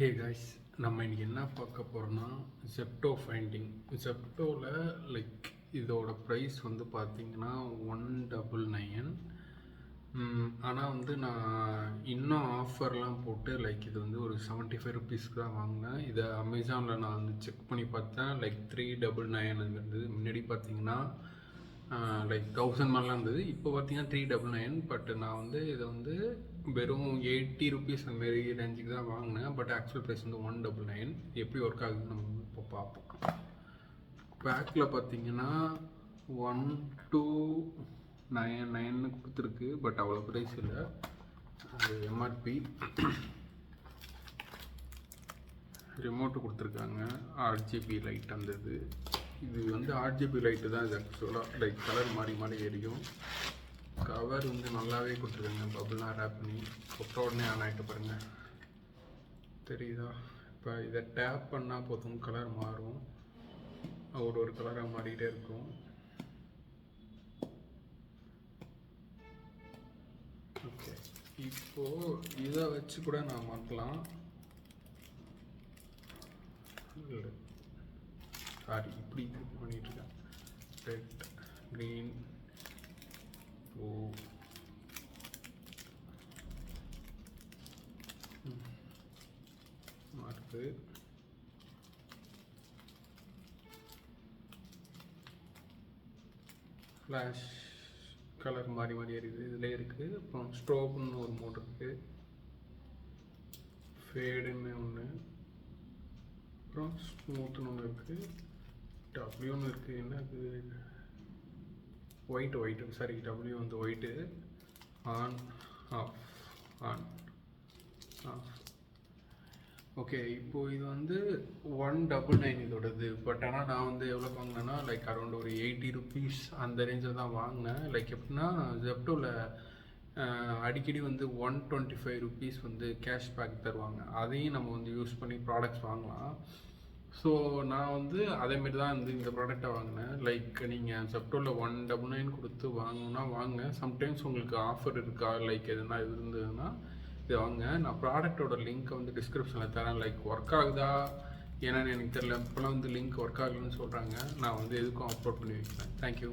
Hey guys, நம்ம இன்றைக்கி என்ன பார்க்க போகிறோம்னா ஜெப்டோ ஃபைண்டிங். ஜெப்டோவில் இதோட ப்ரைஸ் வந்து பார்த்திங்கன்னா 199. ஆனால் வந்து நான் இன்னும் ஆஃபர்லாம் போட்டு இது வந்து ஒரு 75 ருபீஸ்க்கு தான் வாங்கினேன். இதை அமேசானில் நான் வந்து செக் பண்ணி பார்த்தேன். 399 இருந்தது. முன்னாடி பார்த்தீங்கன்னா 1000 மாதிரிலாம் இருந்தது. இப்போ பார்த்தீங்கன்னா 399. பட் நான் வந்து இதை வந்து வெறும் 80 ருபீஸ் அந்தமாரி ரேஞ்சுக்கு தான் வாங்கினேன். பட் ஆக்சுவல் ப்ரைஸ் வந்து 199. எப்படி ஒர்க் ஆகுதுன்னு நம்ம இப்போ பார்ப்போம். பேக்கில் பார்த்தீங்கன்னா 1299 கொடுத்துருக்கு. பட் அவ்வளோ ப்ரைஸ் இல்லை, அது எம்ஆர்பி. ரிமோட்டு கொடுத்துருக்காங்க, ஆர்ஜிபி லைட் அந்த இது வந்து ஆர்ஜிபி லைட்டு தான். இது ஆக்சுவலாக கலர் மாறி மாறி எரியும். கவர் வந்து நல்லாவே கொடுத்துருக்காங்க, பபுள்லாம் ரேப் பண்ணி. கொட்ட உடனே ஆன் ஆகிட்டு பாருங்கள், தெரியுதா? இப்போ இதை டேப் பண்ணால் போதும், கலர் மாறும். ஒரு கலராக மாறிக்கிட்டே இருக்கும். ஓகே, இப்போது இதை வச்சு கூட நான் மாற்றலாம். சாரி, இப்படி பண்ணிட்டுருக்கேன். ரெட், க்ரீன், ப்ளூ, மாறுது. ஃப்ளாஷ் கலர் மாறி மாறி இருக்குது, இதில் இருக்குது. அப்புறம் ஸ்ட்ரோப்னு ஒரு மோட் இருக்குது, ஃபேடுன்னு ஒன்று, அப்புறம் ஸ்மூத்துன்னு ஒன்று இருக்குது, டபிள்யூன்னு இருக்குது. என்ன அது? ஒயிட்டு சாரி, டபிள்யூ வந்து white. On off, on off. Okay, இப்போது இது வந்து 199 இதோடது. பட் ஆனால் நான் வந்து எவ்வளோ வாங்கினேன்னா அரௌண்ட் ஒரு 80 ருபீஸ் அந்த ரேஞ்சில் தான் வாங்கினேன். எப்படின்னா ஜெப்டோவில் அடிக்கடி வந்து 125 ருபீஸ் வந்து கேஷ்பேக் தருவாங்க. அதையும் நம்ம வந்து யூஸ் பண்ணி ப்ராடக்ட்ஸ் வாங்கலாம். ஸோ நான் வந்து அதேமாரி தான் வந்து இந்த ப்ராடக்டை வாங்கினேன். நீங்கள் ஜெப்டோவில் 199 கொடுத்து வாங்கணுன்னா வாங்க. சம்டைம்ஸ் உங்களுக்கு ஆஃபர் இருக்கா, எதுனா இது இருந்ததுன்னா இது வாங்க. நான் ப்ராடக்டோட லிங்க்கை வந்து டிஸ்கிரிப்ஷனில் தரேன். ஒர்க் ஆகுதா என்னன்னு எனக்கு தெரியல. இப்போலாம் வந்து லிங்க் ஒர்க் ஆகலன்னு சொல்கிறாங்க. நான் வந்து எதுக்கும் அப்லோட் பண்ணி வைக்கிறேன். தேங்க்யூ.